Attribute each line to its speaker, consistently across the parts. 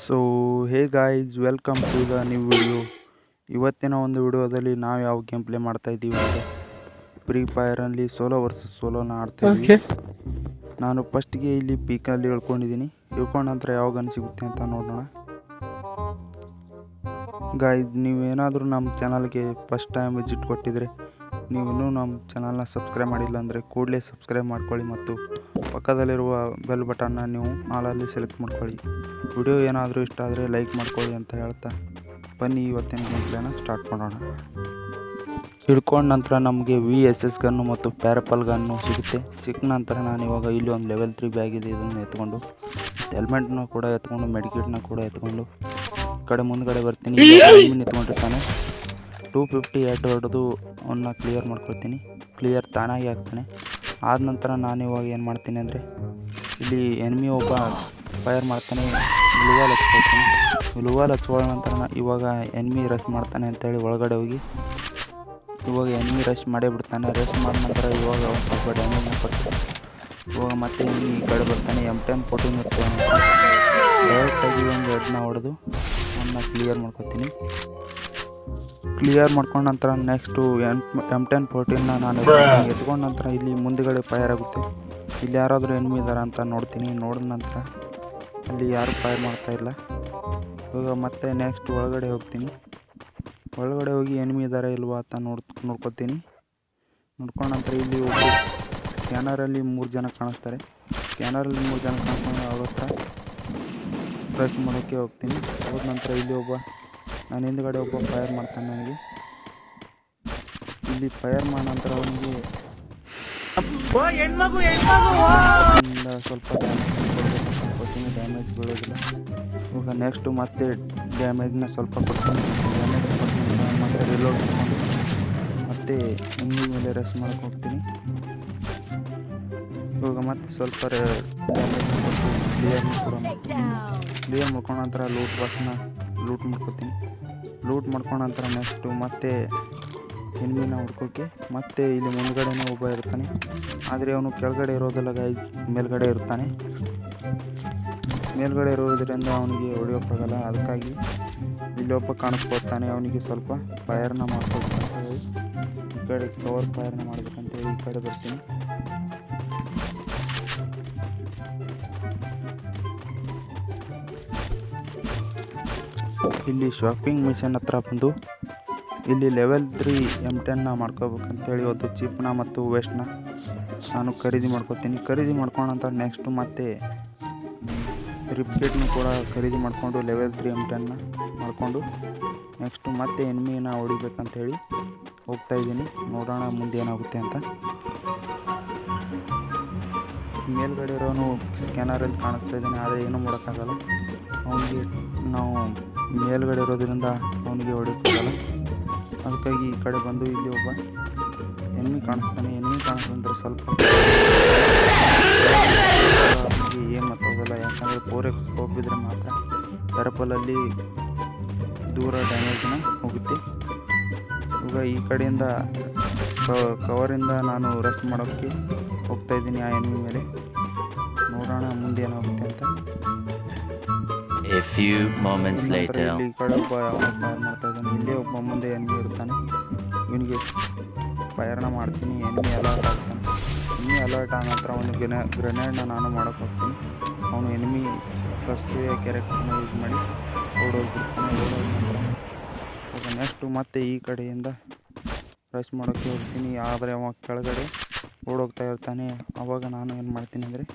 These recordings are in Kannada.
Speaker 1: So hey guys welcome to the new video. ಇವತ್ತಿನ ಒಂದು ವಿಡಿಯೋದಲ್ಲಿ ನಾವು ಯಾವ ಗೇಮ್ ಪ್ಲೇ ಮಾಡ್ತಾ ಇದ್ದೀವಿ ಅಂದರೆ ಫ್ರೀ ಫೈರಲ್ಲಿ ಸೋಲೋ ವರ್ಸಸ್ ಸೋಲೋನ ಆಡ್ತಾ ಇದ್ದೀವಿ. ನಾನು ಫಸ್ಟ್ಗೆ ಇಲ್ಲಿ ಪೀಕಲ್ಲಿ ಇಳ್ಕೊಂಡಿದ್ದೀನಿ. ಇಳ್ಕೊಂಡ ನಂತರ ಯಾವ ಗನ್ ಸಿಗುತ್ತೆ ಅಂತ ನೋಡೋಣ. ಗಾಯ್ಸ್, ನೀವೇನಾದರೂ ನಮ್ಮ ಚಾನಲ್ಗೆ ಫಸ್ಟ್ ಟೈಮ್ ವಿಸಿಟ್ ಕೊಟ್ಟಿದ್ರೆ, ನೀವಿನ್ನೂ ನಮ್ಮ ಚಾನಲ್ನ ಸಬ್ಸ್ಕ್ರೈಬ್ ಮಾಡಿಲ್ಲ ಅಂದರೆ ಕೂಡಲೇ ಸಬ್ಸ್ಕ್ರೈಬ್ ಮಾಡ್ಕೊಳ್ಳಿ ಮತ್ತು ಪಕ್ಕದಲ್ಲಿರುವ ಬೆಲ್ ಬಟನ್ನ ನೀವು ಆಲಲ್ಲಿ ಸೆಲೆಕ್ಟ್ ಮಾಡ್ಕೊಳ್ಳಿ. ವಿಡಿಯೋ ಏನಾದರೂ ಇಷ್ಟ ಆದರೆ ಲೈಕ್ ಮಾಡ್ಕೊಳ್ಳಿ ಅಂತ ಹೇಳ್ತಾ ಬನ್ನಿ ಇವತ್ತಿನ ಗೇಮ್ ಪ್ಲೇನ ಸ್ಟಾರ್ಟ್ ಮಾಡೋಣ. ಹಿಡ್ಕೊಂಡ ನಂತರ ನಮಗೆ VSS ಗನ್ನು ಮತ್ತು ಪ್ಯಾರಪಲ್ ಗನ್ನು ಸಿಗುತ್ತೆ. ಸಿಕ್ಕ ನಂತರ ನಾನು ಇವಾಗ ಇಲ್ಲಿ ಒಂದು ಲೆವೆಲ್ 3 ಬ್ಯಾಗ್ ಇದೆ, ಇದನ್ನು ಎತ್ಕೊಂಡು ಹೆಲ್ಮೆಟ್ನ ಕೂಡ ಎತ್ಕೊಂಡು ಮೆಡಿಕೇಟ್ನ ಕೂಡ ಎತ್ಕೊಂಡು ಈ ಕಡೆ ಮುಂದ್ಗಡೆ ಬರ್ತೀನಿ. ಎತ್ಕೊಂಡಿರ್ತಾನೆ 250 ಹೆಡ್ ಹೊಡೆದು ಅವನ್ನ ಕ್ಲಿಯರ್ ಮಾಡ್ಕೊಳ್ತೀನಿ. ಕ್ಲಿಯರ್ ತಾನಾಗಿ ಆಗ್ತಾನೆ. ಆದ ನಂತರ ನಾನು ಇವಾಗ ಏನು ಮಾಡ್ತೀನಿ ಅಂದರೆ ಇಲ್ಲಿ ಎನಿಮಿ ಒಬ್ಬ ಫೈರ್ ಮಾಡ್ತಾನೆ, ಗ್ಲೂವಾಲ್ ಹಚ್ಕೊಳ್ತೀನಿ. ಗ್ಲೂವಾಲ್ ಹಚ್ಕೊಳ್ಳೋ ನಂತರ ಇವಾಗ ಎನಿಮಿ ರಶ್ ಮಾಡ್ತಾನೆ ಅಂತೇಳಿ ಒಳಗಡೆ ಹೋಗಿ ಇವಾಗ ಎನಿಮಿ ರಶ್ ಮಾಡೇ ಬಿಡ್ತಾನೆ. ರಶ್ ಮಾಡಿದ ನಂತರ ಇವಾಗ ಒಂದು ಸ್ವಲ್ಪ ಡ್ಯಾಮೇಜ್ನ ಕೊಟ್ಟು ಇವಾಗ ಮತ್ತೆ ಎನಿಮಿ ಈ ಕಡೆ ಬರ್ತಾನೆ. M10 14 ಇರ್ತವೆ. ಡೈರೆಕ್ಟಾಗಿ ಒಂದು ಹೆಡ್ನ ಹೊಡೆದು ಅವನ್ನ ಕ್ಲಿಯರ್ ಮಾಡ್ಕೊತೀನಿ. ಕ್ಲಿಯರ್ ಮಾಡ್ಕೊಂಡ ನಂತರ ನೆಕ್ಸ್ಟು M10 14ನ ನಾನು ಎತ್ಕೊಂಡ ನಂತರ ಇಲ್ಲಿ ಮುಂದುಗಡೆ ಫೈರ್ ಆಗುತ್ತೆ. ಇಲ್ಲಿ ಯಾರಾದರೂ ಎನಿಮಿ ಇದ್ದಾರೆ ಅಂತ ನೋಡ್ತೀನಿ. ನೋಡಿದ ನಂತರ ಅಲ್ಲಿ ಯಾರು ಫೈರ್ ಮಾಡ್ತಾಯಿಲ್ಲ. ಇವಾಗ ಮತ್ತೆ ನೆಕ್ಸ್ಟ್ ಒಳಗಡೆ ಹೋಗ್ತೀನಿ. ಒಳಗಡೆ ಹೋಗಿ ಎನಿಮಿ ಇದ್ದಾರೆ ಇಲ್ವಾ ಅಂತ ನೋಡ್ಕೊತೀನಿ. ನೋಡ್ಕೊಂಡ ನಂತರ ಇಲ್ಲಿ ಒಬ್ಬರು ಸ್ಕ್ಯಾನರಲ್ಲಿ 3 ಜನ ಕಾಣಿಸ್ತಾರೆ. ಸ್ಕ್ಯಾನರಲ್ಲಿ 3 ಜನ ಕಾಣಿಸ್ಕೊಂಡು ಅವ್ರ ಹತ್ರ ಪ್ರೆಸ್ ಮಾಡೋಕ್ಕೆ ಹೋಗ್ತೀನಿ. ಹೋದ ನಂತರ ಇಲ್ಲಿ ನಾನು ಹಿಂದ್ಗಡೆ ಒಬ್ಬ ಫೈರ್ ಮಾಡ್ತಾನೆ. ನನಗೆ ಇಲ್ಲಿ ಫೈರ್ ಮಾಡಿದ ನಂತರ ಅವನಿಗೆ ಸ್ವಲ್ಪ ಡ್ಯಾಮೇಜ್ ಬೀಳೋದಿಲ್ಲ. ಇವಾಗ ನೆಕ್ಸ್ಟು ಮತ್ತೆ ಡ್ಯಾಮೇಜ್ನ ಸ್ವಲ್ಪ ಕೊಡ್ತೀನಿ. ಡ್ಯಾಮೇಜ್ ಕೊಟ್ಟು ಮತ್ತೆ ರಿಲೋಡ್ ಮಾಡ್ಕೊಂಡು ಮತ್ತೆ ಎನಿಮಿ ಮೇಲೆ ರಶ್ ಮಾಡಕ್ಕೆ ಹೋಗ್ತೀನಿ. ಇವಾಗ ಮತ್ತೆ ಸ್ವಲ್ಪ ಡ್ಯಾಮೇಜ್ನ ಕೊಟ್ಟು ಕ್ಲಿಯರ್ನ ಕೂಡ ಮಾಡ್ತೀನಿ. ಕ್ಲಿಯರ್ ಮಾಡ್ಕೊಂಡ ನಂತರ ಲೂಟ್ ಬಾಕ್ಸ್ನ ಲೂಟ್ ಮಾಡ್ಕೊತೀನಿ. ಲೂಟ್ ಮಾಡ್ಕೊಂಡ ನಂತರ ನೆಕ್ಸ್ಟು ಮತ್ತೆ ಎನಿಮಿನ ಹುಡ್ಕೋಕ್ಕೆ ಮತ್ತೆ ಇಲ್ಲಿ ಮುಂದ್ಗಡೆನೇ ಒಬ್ಬ ಇರ್ತಾನೆ. ಆದರೆ ಅವನು ಕೆಳಗಡೆ ಇರೋದಿಲ್ಲ ಗೈಸ್, ಮೇಲ್ಗಡೆ ಇರ್ತಾನೆ. ಮೇಲ್ಗಡೆ ಇರೋದ್ರಿಂದ ಅವನಿಗೆ ಹೊಡೆಯೋಕ್ಕಾಗಲ್ಲ. ಅದಕ್ಕಾಗಿ ಇಲ್ಲಿ ಒಬ್ಬ ಕಾಣಿಸ್ಕೊಳ್ತಾನೆ. ಅವನಿಗೆ ಸ್ವಲ್ಪ ಫೈರ್ನ ಮಾಡ್ಕೊಳ್ಬೇಕಂತೇಳಿ ಈ ಕಡೆ ಕವರ್ ಫೈರ್ನ ಮಾಡ್ಬೇಕಂತೇಳಿ ಈ ಕಡೆ ಬರ್ತೀನಿ. ಇಲ್ಲಿ ಶಾಪಿಂಗ್ ಮಿಷನ್ ಹತ್ರ ಬಂದು ಇಲ್ಲಿ ಲೆವೆಲ್ 3 M10ನ ಮಾಡ್ಕೋಬೇಕಂತೇಳಿ ಒಂದು ಚಿಪ್ನ ಮತ್ತು ವೆಸ್ಟ್ನ ನಾನು ಖರೀದಿ ಮಾಡ್ಕೋತೀನಿ. ಖರೀದಿ ಮಾಡ್ಕೊಂಡ ನಂತರ ನೆಕ್ಸ್ಟು ಮತ್ತೆ ರಿಪ್ಕೇಟ್ನ ಕೂಡ ಖರೀದಿ ಮಾಡಿಕೊಂಡು ಲೆವೆಲ್ 3 M10ನ ಮಾಡಿಕೊಂಡು ನೆಕ್ಸ್ಟು ಮತ್ತೆ ಎನಿಮಿನ ಹೊಡಿಬೇಕಂತೇಳಿ ಹೋಗ್ತಾಯಿದ್ದೀನಿ. ನೋಡೋಣ ಮುಂದೆ ಏನಾಗುತ್ತೆ ಅಂತ. ಮೇಲ್ಗಡೆ ಇರೋನು ಸ್ಕ್ಯಾನರಲ್ಲಿ ಕಾಣಿಸ್ತಾ ಇದ್ದಾನೆ, ಆದರೆ ಏನೂ ಮಾಡೋಕ್ಕಾಗಲ್ಲ. ಅವನಿಗೆ ನಾವು ಮೇಲ್ಗಡೆ ಇರೋದ್ರಿಂದ ಅವನಿಗೆ ಹೊಡೆಯೋಕ್ಕಾಗಲ್ಲ. ಅದಕ್ಕಾಗಿ ಈ ಕಡೆ ಬಂದು ಇಲ್ಲಿ ಒಬ್ಬ ಎನಿಮಿ ಕಾಣಿಸ್ತಾನೆ. ಎನಿಮಿ ಕಾಣಿಸ್ತಂದ್ರೆ ಸ್ವಲ್ಪ ಏನು ಮಾತಾಗೋದಿಲ್ಲ, ಯಾಕಂದರೆ 4x ಸ್ಕೋಪ್ ಇದ್ದರೆ ಮಾತ್ರ ಪ್ಯಾರಪಲಲ್ಲಿ ದೂರ ಡ್ಯಾಮೇಜ್ನ ಹೋಗುತ್ತೆ. ಇವಾಗ ಈ ಕಡೆಯಿಂದ ಕವರಿಂದ ನಾನು ರಶ್ ಮಾಡೋಕ್ಕೆ ಹೋಗ್ತಾಯಿದ್ದೀನಿ ಆ ಎನಿಮಿ ಮೇಲೆ. ನೋಡೋಣ ಮುಂದೆ ಏನಾಗುತ್ತೆ ಅಂತ.
Speaker 2: A few moments later.
Speaker 1: ಇಲ್ಲಿ ಕಡೆ ಒಬ್ಬ ಫೈರ್ ಮಾಡ್ತಾ ಇದ್ದಾನೆ. ಇಲ್ಲೇ ಒಬ್ಬ ಮುಂದೆ ಎನಿಮಿ ಇರ್ತಾನೆ. ಇವನಿಗೆ ಫೈರ್ನ ಮಾಡ್ತೀನಿ. ಎನಿಮಿ ಅಲರ್ಟ್ ಆಗ್ತಾನೆ. ಎನಿಮಿ ಅಲರ್ಟ್ ಆದ ನಂತರ ಅವನು ಗ್ರೆನೇಡ್ನ ನಾನು ಮಾಡೋಕ್ಕೆ ಹೋಗ್ತೀನಿ. ಅವನು ಎನಿಮಿ ಕಸ್ತೂರಿಯ ಕ್ಯಾರೆಕ್ಟರ್ನ ಯೂಸ್ ಮಾಡಿ ಓಡೋಗ್ಬಿಡ್ತಾನೆ. ಓಡೋದ ನಂತರ ಇವಾಗ ನೆಕ್ಸ್ಟು ಮತ್ತೆ ಈ ಕಡೆಯಿಂದ ರಶ್ ಮಾಡೋಕ್ಕೆ ಹೋಗ್ತೀನಿ. ಆದರೆ ಅವ ಕೆಳಗಡೆ ಓಡೋಗ್ತಾ ಇರ್ತಾನೆ. ಆವಾಗ ನಾನು ಏನು ಮಾಡ್ತೀನಿ ಅಂದರೆ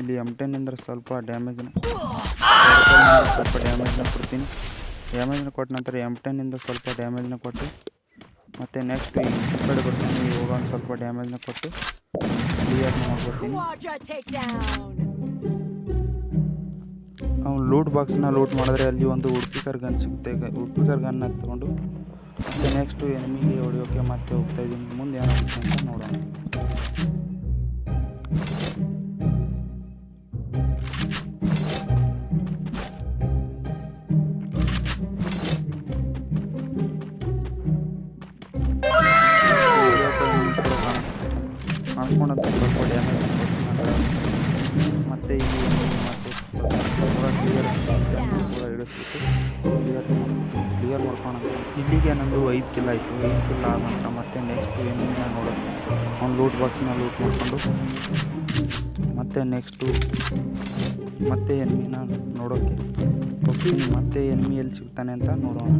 Speaker 1: ಇಲ್ಲಿ M10 ಸ್ವಲ್ಪ ಡ್ಯಾಮೇಜ್ನ ಕೊಡ್ತೀನಿ. ಡ್ಯಾಮೇಜ್ನ ಕೊಟ್ಟ ನಂತರ M10 ಸ್ವಲ್ಪ ಡ್ಯಾಮೇಜ್ನ ಕೊಟ್ಟು ಮತ್ತು ನೆಕ್ಸ್ಟ್ ಈ ಕಡೆ ಬರ್ತೀನಿ. ಇವಾಗ ಒಂದು ಸ್ವಲ್ಪ ಡ್ಯಾಮೇಜ್ನ ಕೊಟ್ಟು ಕ್ಲಿಯರ್ನ ಮಾಡ್ಕೊಡ್ತೀನಿ. ಅವ್ನು ಲೂಟ್ ಬಾಕ್ಸ್ನ ಲೂಟ್ ಮಾಡಿದ್ರೆ ಅಲ್ಲಿ ಒಂದು ಉಡ್ಪಿಕರ್ ಗನ್ ಸಿಗುತ್ತೆ. ಉಡ್ಪಿಕರ್ ಗನ್ನ ತಗೊಂಡು ಮತ್ತು ನೆಕ್ಸ್ಟು ಎನಿಮಿಗೆ ಹೊಡೆಯೋಕ್ಕೆ ಮತ್ತೆ ಹೋಗ್ತಾಯಿದ್ದೀನಿ. ಮುಂದೆ ಏನಾಗುತ್ತೆ ಅಂತ ನೋಡೋಣ. ಕಾಣಿಸ್ಕೊಂಡಂತ ಸ್ವಲ್ಪ ಡ್ಯಾಮೇಜ್ ಕೊಟ್ಟು ಮತ್ತೆ ಇಲ್ಲಿ ಮತ್ತೆ ಕ್ಲಿಯರ್ ಇಳಿಸ್ಬಿಟ್ಟು ಕ್ಲಿಯರ್ ಮಾಡ್ಕೊಳೋಣ. ಇಲ್ಲಿಗೆ ನಂದು 5 ಕಿಲ್ ಆಯಿತು. 5 ಕಿಲ್ ಆದ ನಂತರ ಮತ್ತೆ ನೆಕ್ಸ್ಟ್ ಎನಿಮಿನ ನೋಡೋದು. ಅವ್ನು ಲೂಟ್ ಬಾಕ್ಸ್ನ ಲೂಟ್ ಮಾಡಿಕೊಂಡು ಮತ್ತೆ ನೆಕ್ಸ್ಟು ಮತ್ತೆ ಎನಿಮಿನ ನೋಡೋಕ್ಕೆ ಹೋಗ್ತೀನಿ. ಮತ್ತೆ ಎನಿಮಿ ಎಲ್ಲಿ ಸಿಗ್ತಾನೆ ಅಂತ ನೋಡೋಣ.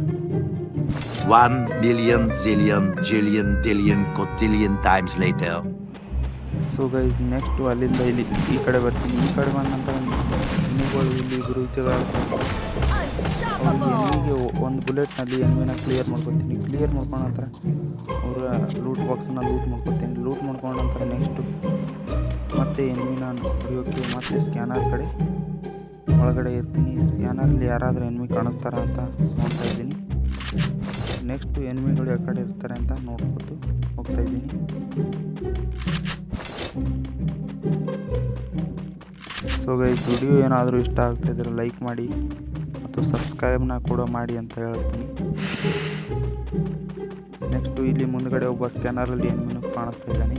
Speaker 3: 1 million zillion jillion dillion cotillion times later.
Speaker 1: So guys next ಅಲ್ಲಿಂದ ಇಲ್ಲಿ ಈ ಕಡೆ ಬರ್ತೀನಿ. ಈ ಕಡೆ ಬಂದ ನಂತರ ಎನಿಮಿಗಳು ಇಲ್ಲಿ ಇಬ್ಬರು ಎನಿಮಿಗೆ ಒಂದು ಬುಲೆಟ್ನಲ್ಲಿ ಎನಿಮಿನ ಕ್ಲಿಯರ್ ಮಾಡ್ಕೊತೀನಿ. ಕ್ಲಿಯರ್ ಮಾಡ್ಕೊಂಡ ನಂತರ ಅವರ ಲೂಟ್ ಬಾಕ್ಸನ್ನ ಲೂಟ್ ಮಾಡ್ಕೊತೀನಿ. ಲೂಟ್ ಮಾಡ್ಕೊಂಡ ನಂತರ ನೆಕ್ಸ್ಟು ಮತ್ತೆ ಎನಿಮಿನ ಹೊಡಿಯೋಕ್ಕೆ ಮತ್ತೆ ಸ್ಕ್ಯಾನರ್ ಕಡೆ ಒಳಗಡೆ ಇರ್ತೀನಿ. ಸ್ಕ್ಯಾನರಲ್ಲಿ ಯಾರಾದರೂ ಎನಿಮಿ ಕಾಣಿಸ್ತಾರ ಅಂತ ನೋಡ್ತಾ ಇದ್ದೀನಿ. ನೆಕ್ಸ್ಟು ಎನಿಮಿಗಳು ಯಾವ ಕಡೆ ಇರ್ತಾರೆ ಅಂತ ನೋಡ್ಕೊತು ಹೋಗ್ತಾಯಿದ್ದೀನಿ. ಸೊ ಗೈಸ್ ವಿಡಿಯೋ ಏನಾದರೂ ಇಷ್ಟ ಆಗ್ತಾಯಿದ್ರೆ ಲೈಕ್ ಮಾಡಿ ಮತ್ತು ಸಬ್ಸ್ಕ್ರೈಬ್ನ ಕೂಡ ಮಾಡಿ ಅಂತ ಹೇಳ್ತೀನಿ. ನೆಕ್ಸ್ಟು ಇಲ್ಲಿ ಮುಂದ್ಗಡೆ ಒಬ್ಬ ಸ್ಕ್ಯಾನರಲ್ಲಿ ಎನಿಮಿನೂ ಕಾಣಿಸ್ತಾ ಇದ್ದಾನೆ.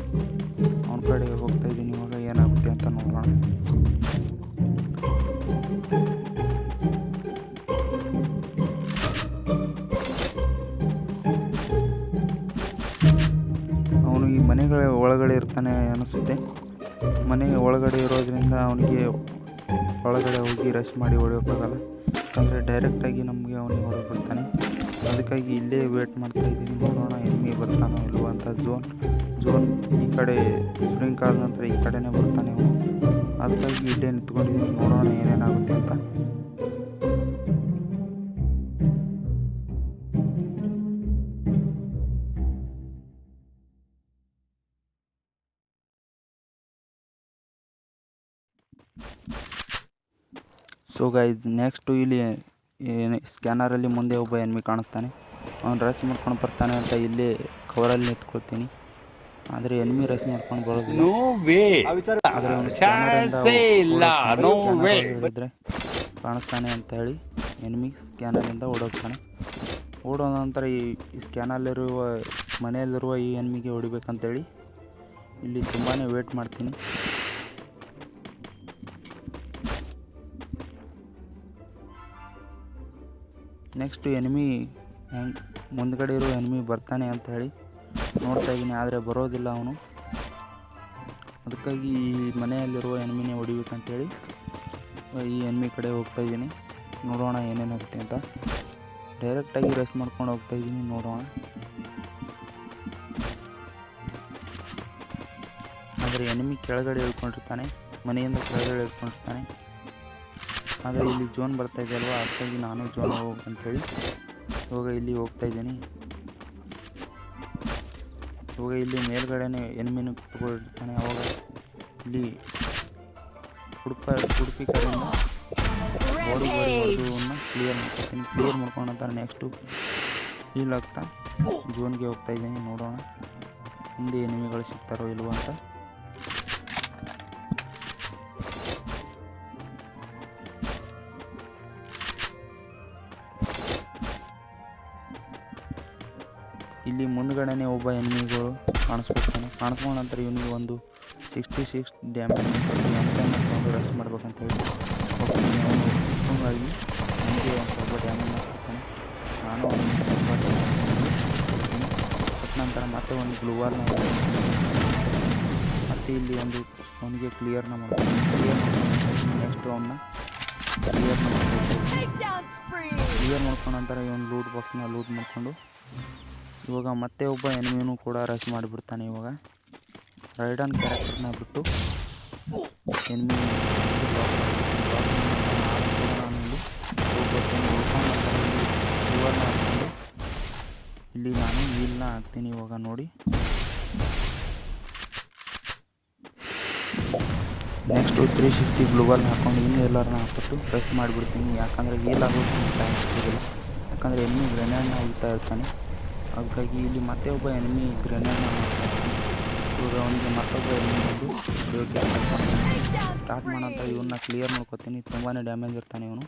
Speaker 1: ಅವನ ಕಡೆ ಹೋಗ್ತಾಯಿದ್ದೀನಿ. ಇವಾಗ ಏನಾಗುತ್ತೆ ಅಂತ ನೋಡೋಣ. ಅವನು ಈ ಮನೆಗಳ ಒಳಗಡೆ ಇರ್ತಾನೆ ಅನಿಸುತ್ತೆ. ಮನೆ ಒಳಗಡೆ ಇರೋದ್ರಿಂದ ಅವನಿಗೆ ಒಳಗಡೆ ಹೋಗಿ ರಶ್ ಮಾಡಿ ಹೊಡೆಯೋಕ್ಕಾಗಲ್ಲ. ಯಾಕಂದರೆ ಡೈರೆಕ್ಟಾಗಿ ನಮಗೆ ಅವನಿಗೆ ಹೊಡೆದ್ಬಿಡ್ತಾನೆ. ಅದಕ್ಕಾಗಿ ಇಲ್ಲೇ ವೇಟ್ ಮಾಡ್ತಾಯಿದ್ದೀನಿ. ನೋಡೋಣ ಎನಿಮಿ ಬರ್ತಾನೋ ಇಲ್ವೋ ಅಂತ. ಝೋನ್ ಈ ಕಡೆ ಸ್ಪ್ರಿಂಕ್ ಆದ ನಂತರ ಈ ಕಡೆನೇ ಬರ್ತಾನೆ ಅವನು. ಅದಕ್ಕಾಗಿ ಇಲ್ಲೇ ನಿಂತ್ಕೊಂಡಿದ್ದೀನಿ. ನೋಡೋಣ ಏನೇನಾಗುತ್ತೆ ಅಂತ. ಸೊ ಗೈಸ್ ನೆಕ್ಸ್ಟು ಇಲ್ಲಿ ಸ್ಕ್ಯಾನರಲ್ಲಿ ಮುಂದೆ ಒಬ್ಬ ಎನಿಮಿ ಕಾಣಿಸ್ತಾನೆ. ಅವ್ನು ರಶ್ ಮಾಡ್ಕೊಂಡು ಬರ್ತಾನೆ ಅಂತ ಇಲ್ಲಿ ಕವರಲ್ಲಿ ನಿಂತ್ಕೊಳ್ತೀನಿ. ಆದರೆ ಎನಿಮಿ ರಶ್ ಮಾಡ್ಕೊಂಡು ಬರೋದಿಲ್ಲ. ಆದರೆ ಅವನು ಹೇಳಿದ್ರೆ ಕಾಣಿಸ್ತಾನೆ ಅಂತ ಹೇಳಿ ಎನಿಮಿ ಸ್ಕ್ಯಾನರಿಂದ ಓಡೋಗ್ತಾನೆ. ಓಡೋ ನಂತರ ಈ ಸ್ಕ್ಯಾನಲ್ಲಿರುವ ಮನೆಯಲ್ಲಿರುವ ಈ ಎನಿಮಿಗೆ ಹೊಡಿಬೇಕಂತೇಳಿ ಇಲ್ಲಿ ತುಂಬಾ ವೇಟ್ ಮಾಡ್ತೀನಿ. ನೆಕ್ಸ್ಟು ಎನಿಮಿ ಮುಂದ್ಗಡೆ ಇರೋ ಎನಿಮಿ ಬರ್ತಾನೆ ಅಂತ ಹೇಳಿ ನೋಡ್ತಾಯಿದ್ದೀನಿ. ಆದರೆ ಬರೋದಿಲ್ಲ ಅವನು. ಅದಕ್ಕಾಗಿ ಈ ಮನೆಯಲ್ಲಿರುವ ಎನಿಮಿನೇ ಹೊಡಿಬೇಕಂತೇಳಿ ಈ ಎನಿಮಿ ಕಡೆ ಹೋಗ್ತಾಯಿದ್ದೀನಿ. ನೋಡೋಣ ಏನೇನಾಗುತ್ತೆ ಅಂತ. ಡೈರೆಕ್ಟಾಗಿ ರೆಸ್ಟ್ ಮಾಡ್ಕೊಂಡು ಹೋಗ್ತಾಯಿದ್ದೀನಿ. ನೋಡೋಣ. ಆದರೆ ಎನಿಮಿ ಕೆಳಗಡೆ ಇಳ್ಕೊಂಡಿರ್ತಾನೆ. ಮನೆಯಿಂದ ಕೆಳಗಡೆ ಇಳ್ಕೊಂಡಿರ್ತಾನೆ. ಆದರೆ ಇಲ್ಲಿ ಝೋನ್ ಬರ್ತಾಯಿದೆ ಅಲ್ವಾ, ಅದಕ್ಕಾಗಿ ನಾನು ಝೋನ್ ಹೋಗ್ಬೇಕಂತೇಳಿ ಇವಾಗ ಇಲ್ಲಿ ಹೋಗ್ತಾಯಿದ್ದೀನಿ. ಇವಾಗ ಇಲ್ಲಿ ಮೇಲ್ಗಡೆನೇ ಎನಿಮಿನ ತಗೊಂಡಿರ್ತಾನೆ. ಅವಾಗ ಇಲ್ಲಿ ಉಡುಪಿ ಕಡೆಯಿಂದ ಬಾಡಿ ಹೊಡೆದುವನ್ನು ಕ್ಲಿಯರ್ ಮಾಡ್ಕೊತೀನಿ. ಕ್ಲಿಯರ್ ಮಾಡ್ಕೊಂಡು ನಂತರ ನೆಕ್ಸ್ಟು ಹೀಲ್ ಆಗ್ತಾ ಝೋನ್ಗೆ ಹೋಗ್ತಾಯಿದ್ದೀನಿ. ನೋಡೋಣ ಹಿಂದೆ ಎನಿಮಿಗಳು ಸಿಗ್ತಾರೋ ಇಲ್ವೋ ಅಂತ. ಇಲ್ಲಿ ಮುಂದ್ಗಡೆನೇ ಒಬ್ಬ ಎನಿಮಿಗಳು ಕಾಣಿಸ್ಕೊಳ್ತಾನೆ. ಕಾಣಿಸ್ಕೊಂಡ ನಂತರ ಇವನಿಗೆ ಒಂದು 66 ಡ್ಯಾಮೇಜ್ ಒಂದು ರೆಸ್ಟ್ ಮಾಡ್ಬೇಕಂತೇಳಿ ಹೋಗ್ತೀನಿ. ಅವನು ಹಾಗಾಗಿ ನನಗೆ ಒಂದು ಸ್ವಲ್ಪ ಡ್ಯಾಮೇಜ್ ಮಾಡ್ಕೊಡ್ತಾನೆ. ನಾನು ಅವನಿಗೆ ಸ್ವಲ್ಪ ಕೊಟ್ಟ ನಂತರ ಮತ್ತೆ ಒಂದು ಗ್ಲೂವಾಲ್ನ ಮತ್ತೆ ಇಲ್ಲಿ ಒಂದು ಅವನಿಗೆ ಕ್ಲಿಯರ್ನ ಮಾಡ್ತೀನಿ. ನೆಕ್ಸ್ಟ್ ಅವನ್ನ ಕ್ಲಿಯರ್ ಮಾಡ್ಕೊಂಡ ನಂತರ ಈ ಒಂದು ಲೂಟ್ ಬಾಕ್ಸ್ನ ಲೂಟ್ ಮಾಡಿಕೊಂಡು ಇವಾಗ ಮತ್ತೆ ಒಬ್ಬ ಎನಿಮಿನೂ ಕೂಡ ರಶ್ ಮಾಡಿಬಿಡ್ತಾನೆ. ಇವಾಗ ರೈಡನ್ ಕ್ಯಾರೆಕ್ಟರ್ನ ಬಿಟ್ಟು ಎನಿಮಿ ಇಲ್ಲಿ ನಾನು ವೀಲ್ನ ಹಾಕ್ತೀನಿ. ಇವಾಗ ನೋಡಿ ನೆಕ್ಸ್ಟು 360 ಗ್ಲೂವಲ್ನ ಹಾಕ್ಕೊಂಡು ಇನ್ನೂ ಎಲ್ಲರನ್ನ ಹಾಕ್ಬಿಟ್ಟು ರಶ್ ಮಾಡಿಬಿಡ್ತೀನಿ. ಯಾಕಂದರೆ ವೀಲ್ ಆಗೋದು ಟೈಮ್ ಸಿಗೋದಿಲ್ಲ. ಯಾಕಂದರೆ ಎನಿಮಿ ಗ್ರೆನೇಡ್ನ ಹೋಗ್ತಾ ಇರ್ತಾನೆ. ಅದಕ್ಕಾಗಿ ಇಲ್ಲಿ ಮತ್ತೆ ಒಬ್ಬ ಎನಿಮಿ ಗ್ರೆನೇಡ್ನ ಇವಾಗ ಅವನಿಗೆ ಮತ್ತೊಬ್ಬ ಎನಿಮಿ ಬಂದು ಸ್ಟಾರ್ಟ್ ಮಾಡೋಂಥ ಇವನ್ನ ಕ್ಲಿಯರ್ ಮಾಡ್ಕೊತೀನಿ. ತುಂಬಾ ಡ್ಯಾಮೇಜ್ ಇರ್ತಾನೆ ಇವನು.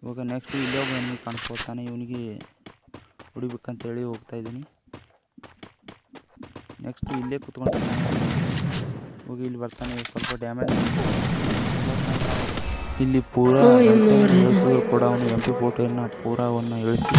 Speaker 1: ಇವಾಗ ನೆಕ್ಸ್ಟು ಇಲ್ಲೇ ಒಬ್ಬ ಎನಿಮಿ ಕಾಣಿಸ್ಕೊಳ್ತಾನೆ. ಇವನಿಗೆ ಹೊಡಿಬೇಕಂತೇಳಿ ಹೋಗ್ತಾಯಿದ್ದೀನಿ. ನೆಕ್ಸ್ಟು ಇಲ್ಲೇ ಕುತ್ಕೊಂಡಿರ್ತಾನೆ. ಹೋಗಿ ಇಲ್ಲಿ ಬರ್ತಾನೆ. ಸ್ವಲ್ಪ ಡ್ಯಾಮೇಜ್ ಇಲ್ಲಿ ಪೂರಾ ಇಳಿಸಿದ್ರು ಕೂಡ ಅವನು MP40 ಪೂರಾವನ್ನು ಇಳಿಸಿ